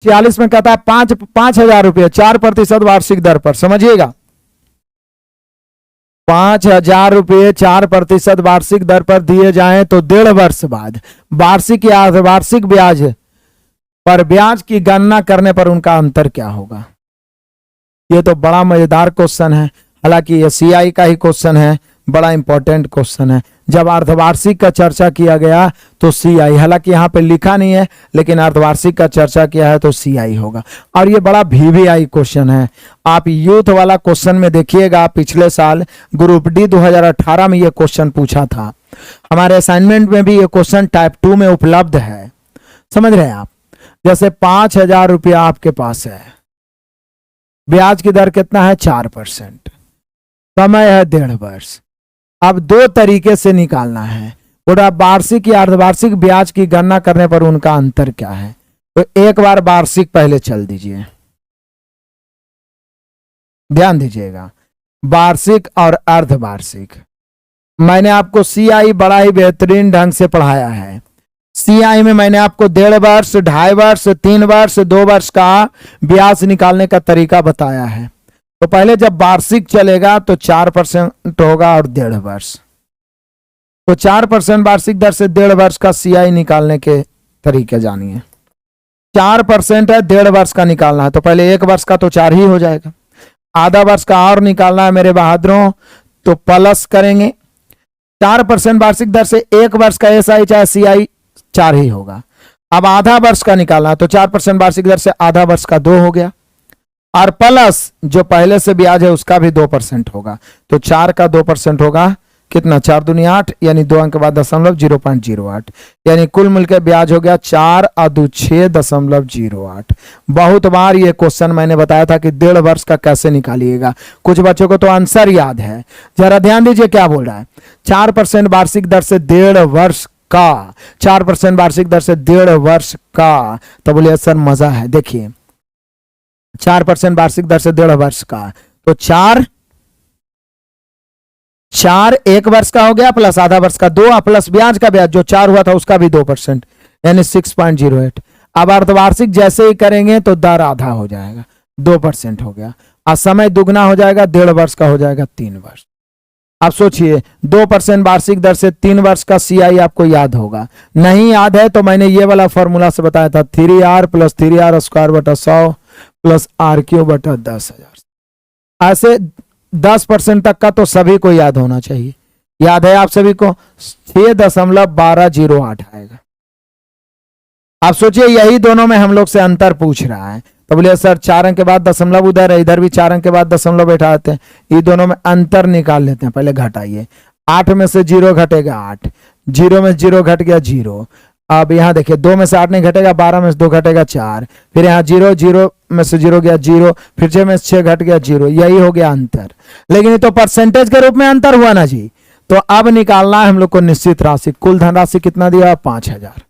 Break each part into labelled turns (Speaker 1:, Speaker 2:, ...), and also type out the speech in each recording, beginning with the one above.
Speaker 1: 46 में कहता है 5,000 रुपये 4% वार्षिक दर पर, समझिएगा 5,000 रुपये 4% वार्षिक दर पर दिए जाएं तो 1.5 वर्ष बाद वार्षिक या अर्धवार्षिक ब्याज पर ब्याज की गणना करने पर उनका अंतर क्या होगा। ये तो बड़ा मजेदार क्वेश्चन है, हालांकि ये सीआई का ही क्वेश्चन है, बड़ा इंपॉर्टेंट क्वेश्चन है। जब अर्धवार्षिक का चर्चा किया गया तो सीआई, हालांकि यहाँ पे लिखा नहीं है लेकिन अर्धवार्षिक का चर्चा किया है तो सीआई होगा। और ये बड़ा वीवीआई क्वेश्चन है। आप यूथ वाला क्वेश्चन में देखिएगा, पिछले साल ग्रुप डी 2018 में ये क्वेश्चन पूछा था। हमारे असाइनमेंट में भी ये क्वेश्चन टाइप 2 में उपलब्ध है, समझ रहे हैं आप। जैसे 5,000 रुपया आपके पास है, ब्याज की दर कितना है 4%, समय है 1.5 वर्ष। अब 2 तरीके से निकालना है, बोला वार्षिक या अर्धवार्षिक ब्याज की गणना करने पर उनका अंतर क्या है। तो एक बार वार्षिक पहले चल दीजिए, ध्यान दीजिएगा, वार्षिक और अर्धवार्षिक। मैंने आपको सीआई बड़ा ही बेहतरीन ढंग से पढ़ाया है। सीआई में मैंने आपको 1.5 वर्ष, 2.5 वर्ष, 3 वर्ष, 2 वर्ष का ब्याज निकालने का तरीका बताया है। तो पहले जब वार्षिक चलेगा तो 4% होगा और 1.5 वर्ष, तो 4% वार्षिक दर से 1.5 वर्ष का सीआई निकालने के तरीके जानिए। 4% है, 1.5 वर्ष का निकालना है तो पहले 1 वर्ष का तो 4 ही हो जाएगा। आधा वर्ष का और निकालना है मेरे बहादुरों, तो प्लस करेंगे। 4% वार्षिक दर से 1 वर्ष का एसआई चाहे सीआई 4 ही होगा। अब आधा वर्ष का निकालना है तो 4% वार्षिक दर से आधा वर्ष का 2 हो गया, और प्लस जो पहले से ब्याज है उसका भी 2% होगा। तो 4 का 2% होगा कितना, 4 दूनी 8, यानी 2 अंक के बाद 0.08, यानी कुल मिलकर ब्याज हो गया 4 और 2 6.08। बहुत बार ये क्वेश्चन मैंने बताया था कि 1.5 वर्ष का कैसे निकालिएगा। कुछ बच्चों को तो आंसर याद है, जरा ध्यान दीजिए क्या बोल रहा है। 4% वार्षिक दर से 1.5 वर्ष का, 4% वार्षिक दर से 1.5 वर्ष का, तो बोलिए सर मजा है। देखिए 4% वार्षिक दर से 1.5 वर्ष का, तो 4 1 वर्ष का हो गया, प्लस आधा वर्ष का 2, प्लस ब्याज का ब्याज जो 4 हुआ था उसका भी 2%, यानी 6.08। अब अर्धवार्षिक जैसे ही करेंगे तो दर आधा हो जाएगा, 2% हो गया, और समय दुगना हो जाएगा, 1.5 वर्ष का हो जाएगा 3 वर्ष। आप सोचिए 2% वार्षिक दर से 3 वर्ष का सीआई आपको याद होगा, नहीं याद है तो मैंने ये वाला फॉर्मूला से बताया था, 3r + 3r² / 100 + r³ / 10,000। ऐसे 10% तक का तो सभी को याद होना चाहिए। याद है आप सभी को, 6.1208 आएगा। आप सोचिए यही दोनों में हम लोग से अंतर पूछ रहा है, तो बोलिए सर 4 अंक के बाद दशमलव उधर है, इधर भी 4 अंक के बाद दशमलव बैठा देते हैं, ये दोनों में अंतर निकाल लेते हैं। पहले घटाइए, 8 में से 0 घटेगा 8, 0 में 0 घट गया 0। अब यहाँ देखिए 2 में से 8 नहीं घटेगा, 12 में से 2 घटेगा 4, फिर यहाँ 0, 0 में से 0 गया 0, फिर 6 में से 6 घट गया 0, यही हो गया अंतर। लेकिन ये तो परसेंटेज के रूप में अंतर हुआ ना जी। तो अब निकालना है हम लोग को निश्चित राशि। कुल धनराशि कितना दिया, 5,000।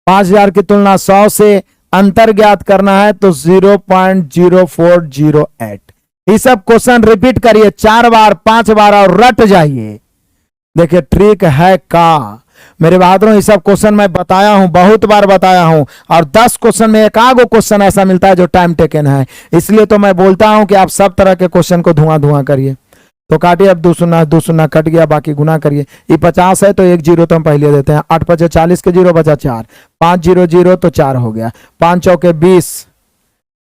Speaker 1: 5,000 की तुलना 100 से अंतर ज्ञात करना है तो 0.0408। ये सब क्वेश्चन रिपीट करिए 4 बार 5 बार और रट जाइए। देखिए ट्रिक है का मेरे बहादुरों, ये सब क्वेश्चन मैं बताया हूं, बहुत बार बताया हूं, और 10 क्वेश्चन में एक आगो क्वेश्चन ऐसा मिलता है जो टाइम टेकन है। इसलिए तो मैं बोलता हूं कि आप सब तरह के क्वेश्चन को धुआं करिए। तो काटिए, अब 2 शून्य कट गया, बाकी गुना करिए। ये 50 है तो 1 0 तो हम पहले देते हैं, 8 × 5 = 40 के 0 बचा 4, 5 0 0 तो 4 हो गया, 5 चौके 20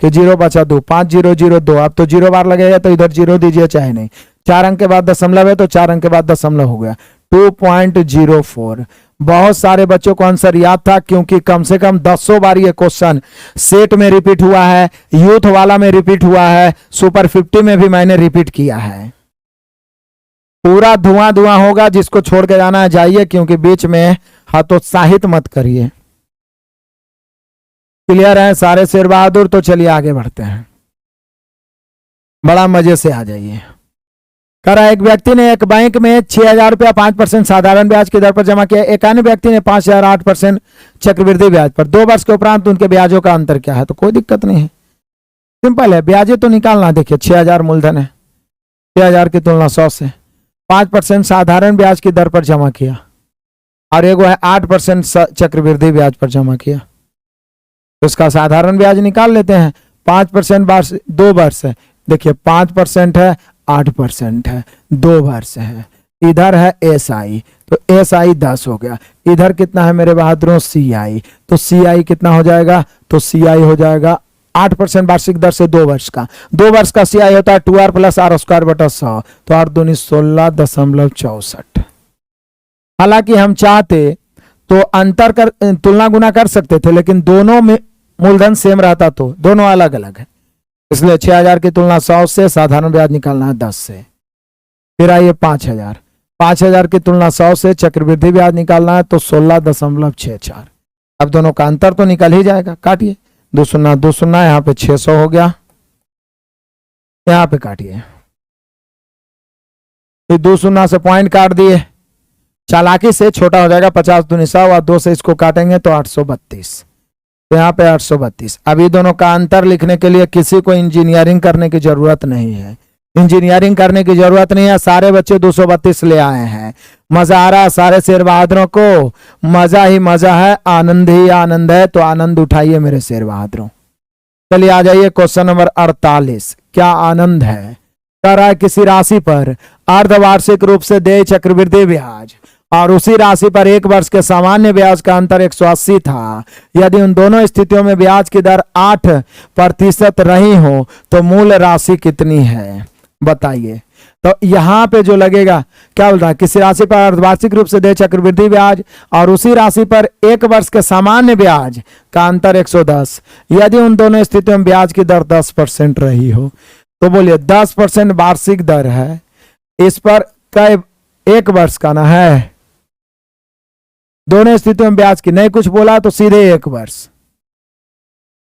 Speaker 1: के 0 बचा 2, 5 0 0 2। अब तो 0 बार लगेगा तो इधर 0 दीजिए चाहे नहीं। 4 अंक के बाद दशमलव है तो 4 अंक के बाद दशमलव हो गया, 2.04। बहुत सारे बच्चों को आंसर याद था क्योंकि कम से कम 10 बार ये क्वेश्चन सेट में रिपीट हुआ है, यूथ वाला में रिपीट हुआ है, सुपर 50 में भी मैंने रिपीट किया है। पूरा धुआं होगा, जिसको छोड़ के जाना है जाइए, क्योंकि बीच में हतोत्साहित मत करिए। क्लियर है सारे शेर बहादुर? तो चलिए आगे बढ़ते हैं, बड़ा मजे से आ जाइए। करा एक व्यक्ति ने एक बैंक में 6,000 रुपया 5% साधारण ब्याज की दर पर जमा किया। एक अन्य व्यक्ति ने 5,000 8% चक्रवृद्धि ब्याज पर। 2 वर्ष के उपरांत उनके ब्याजों का अंतर क्या है? तो कोई दिक्कत नहीं है, सिंपल है, ब्याजें तो निकालना। देखिए 6,000 मूलधन है, 6,000 की तुलना 100 से 5% साधारण ब्याज की दर पर जमा किया, और एगो है 8% चक्रवृद्धि ब्याज पर जमा किया। तो इसका साधारण ब्याज निकाल लेते हैं। 5% वार्षिक 2 वर्ष है, देखिए 5% है, 8% है, 2 वर्ष है। इधर है SI, तो SI 10 हो गया। इधर कितना है मेरे बहादुरों CI, तो CI कितना हो जाएगा, तो CI हो जाएगा 8% वार्षिक दर से 2 वर्ष का। 2 वर्ष का CI होता है 2R + R² / 100, तो 8 दूनी 16.64। हालांकि हम चाहते तो अंतर कर तुलना गुना कर सकते थे, लेकिन दोनों में मूलधन सेम रहता तो दोनों अलग अलग है, इसलिए 6000 की तुलना 100 से, साधारण ब्याज निकालना है 10 से। फिर आइए 5000 की तुलना 100 से, चक्रवृद्धि ब्याज निकालना है तो 16.64। अब दोनों का अंतर तो निकल ही जाएगा, काटिए 2 शून्य 2 शून्य, यहाँ पे 600 हो गया, यहाँ पे काटिए, फिर 2 शून्य से पॉइंट काट दिए, चालाकी से छोटा हो जाएगा, 50 दूनी 100 और 2 से इसको काटेंगे तो 832, तो यहाँ पे 832। अभी दोनों का अंतर लिखने के लिए किसी को इंजीनियरिंग करने की जरूरत नहीं है, इंजीनियरिंग करने की जरूरत नहीं है, सारे बच्चे 232 ले आए हैं। मजा आ रहा है सारे शेर बहादुरों को, मजा ही मजा है, आनंद ही आनंद है, तो आनंद उठाइए मेरे शेर बहादुरों। चलिए आ जाइए क्वेश्चन नंबर 48। क्या आनंद है? कह रहा है किसी राशि पर अर्धवार्षिक रूप से देय चक्रवृद्धि ब्याज और उसी राशि पर 1 वर्ष के सामान्य ब्याज का अंतर 180 था। यदि उन दोनों स्थितियों में ब्याज की दर 8% रही हो तो मूल राशि कितनी है, बताइए। तो यहां पे जो लगेगा, क्या बोल रहा है, किसी राशि पर अर्धवार्षिक रूप से देय चक्रवृद्धि ब्याज और उसी राशि पर 1 वर्ष के सामान्य ब्याज का अंतर 110, यदि उन दोनों स्थितियों में ब्याज की दर 10% रही हो, तो बोलिए 10% वार्षिक दर है, इस पर कई 1 वर्ष का ना है, दोनों स्थितियों में ब्याज की नहीं कुछ बोला तो सीधे 1 वर्ष।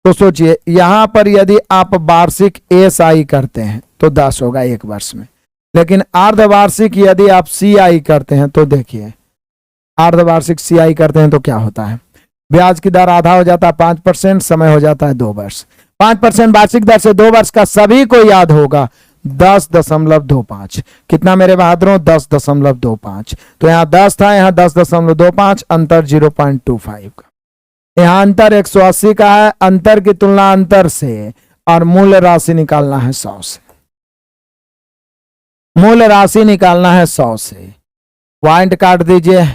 Speaker 1: तो सोचिए यहां पर यदि आप वार्षिक SI करते हैं तो 10 होगा 1 वर्ष में, लेकिन अर्धवार्षिक यदि आप CI करते हैं तो देखिए अर्धवार्षिक CI करते हैं तो क्या होता है, ब्याज की दर आधा हो जाता है 5%, समय हो जाता है 2 वर्ष। 5% वार्षिक दर से 2 वर्ष का सभी को याद होगा 10.25। कितना मेरे बहादुरों, 10.25। तो यहाँ 10 था, यहाँ 10.25, अंतर 0.25 का। यहाँ अंतर 180 का है, अंतर की तुलना अंतर से, और मूल राशि निकालना है 100 से, मूल राशि निकालना है 100 से। पॉइंट काट दीजिए,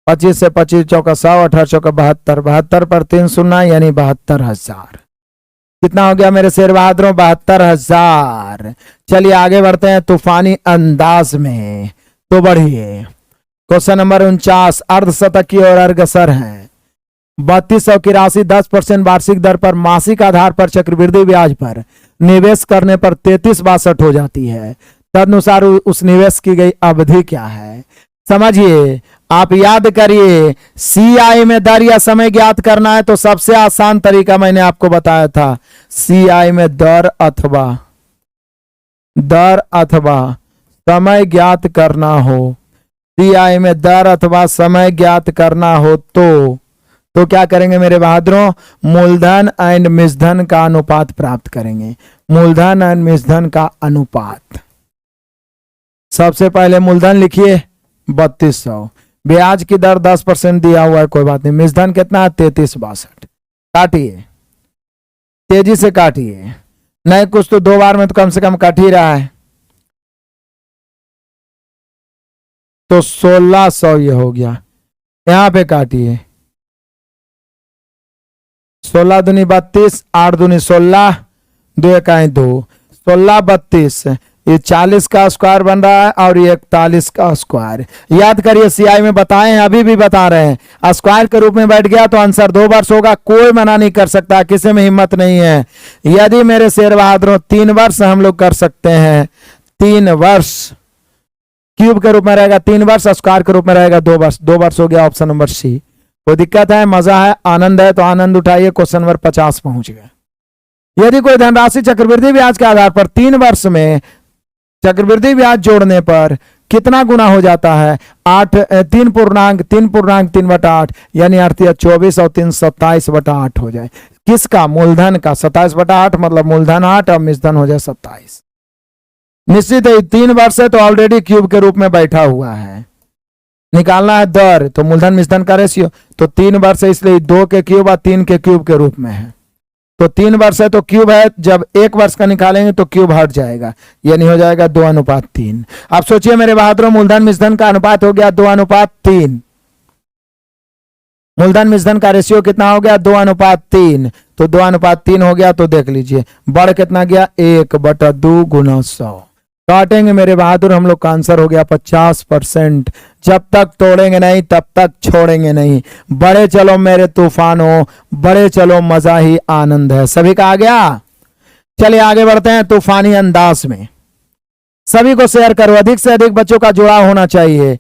Speaker 1: 25 से 25 चौका 100, 18 चौका 72, 72 पर 3 शून्य यानी 72,000। कितना हो गया मेरे शेर बहादुरों, 72,000। चलिए आगे बढ़ते हैं तूफानी अंदाज में, तो बढ़िए। क्वेश्चन नंबर 49 अर्धशतकीय और अग्रसर हैं। 3200 की राशि 10% वार्षिक दर पर मासिक आधार पर चक्रवृद्धि ब्याज पर निवेश करने पर 3362 हो जाती है। तदनुसार उस निवेश की गई अवधि क्या है? समझिए, आप याद करिए, CI में दर या समय ज्ञात करना है तो सबसे आसान तरीका मैंने आपको बताया था, CI में दर अथवा समय ज्ञात करना हो, CI में दर अथवा समय ज्ञात करना हो तो क्या करेंगे मेरे बहादुरों, मूलधन एंड मिश्रधन का अनुपात प्राप्त करेंगे। मूलधन एंड मिश्रधन का अनुपात, सबसे पहले मूलधन लिखिए 3200, ब्याज की दर 10% दिया हुआ है, कोई बात नहीं, मिश्रधन कितना है 3362। काटिए, तेजी से काटिए, नहीं कुछ तो 2 बार में तो कम से कम काट ही रहा है, तो 1600 ये हो गया। यहां पे काटिए, 16 दूनी 32, 8 दूनी 16, 2 इकाई 2, 16 32, ये 40 का स्क्वायर बन रहा है और ये 41 का स्क्वायर। याद करिए, CI में बताए हैं, अभी भी बता रहे हैं, स्क्वायर के रूप में बैठ गया तो आंसर 2 वर्ष होगा, कोई मना नहीं कर सकता, किसी में हिम्मत नहीं है। यदि मेरे शेर बहादुरों 3 वर्ष हम लोग कर सकते हैं, 3 वर्ष क्यूब के रूप में रहेगा 3 वर्ष, स्क्वायर के रूप में रहेगा 2 वर्ष, 2 वर्ष हो गया ऑप्शन नंबर C। कोई दिक्कत है, मजा है, आनंद है तो आनंद उठाइए। क्वेश्चन नंबर 50 पहुंच गए। यदि कोई धनराशि चक्रवृद्धि ब्याज के आधार पर 3 वर्ष में चक्रवृद्धि ब्याज जोड़ने पर कितना गुना हो जाता है, 3.3/8 यानी 24 और 3 27/8 हो जाए। किसका? मूलधन का। 27/8 मतलब मूलधन 8 और मिश्रधन हो जाए 27। निश्चित है 3 वर्ष है तो ऑलरेडी क्यूब के रूप में बैठा हुआ है, निकालना है दर, तो मूलधन मिश्रधन का रेशियो, तो 3 वर्ष है इसलिए 2 के क्यूब और 3 के क्यूब के रूप में है। तो 3 वर्ष है तो क्यूब है, जब 1 वर्ष का निकालेंगे तो क्यूब हट जाएगा, यानी हो जाएगा 2:3। अब सोचिए मेरे बहादुरों, मूलधन मिश्रधन का अनुपात हो गया 2:3। मूलधन मिश्रधन का रेशियो कितना हो गया 2:3। तो 2:3 हो गया, तो देख लीजिए बढ़ कितना गया 1/2 × 100। काटेंगे मेरे बहादुर, हम लोग का आंसर हो गया 50%। जब तक तोड़ेंगे नहीं तब तक छोड़ेंगे नहीं। बड़े चलो मेरे तूफानों, बड़े चलो मजा ही आनंद है। सभी का आ गया। चलिए आगे बढ़ते हैं तूफानी अंदाज में। सभी को शेयर करो, अधिक से अधिक बच्चों का जुड़ाव होना चाहिए।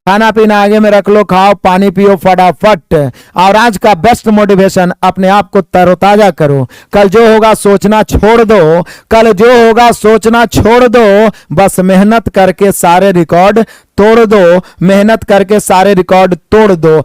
Speaker 1: खाना पीना आगे में रख लो, खाओ पानी पियो फटाफट। और आज का बेस्ट मोटिवेशन, अपने आप को तरोताजा करो। कल जो होगा सोचना छोड़ दो, कल जो होगा सोचना छोड़ दो, बस मेहनत करके सारे रिकॉर्ड तोड़ दो, मेहनत करके सारे रिकॉर्ड तोड़ दो।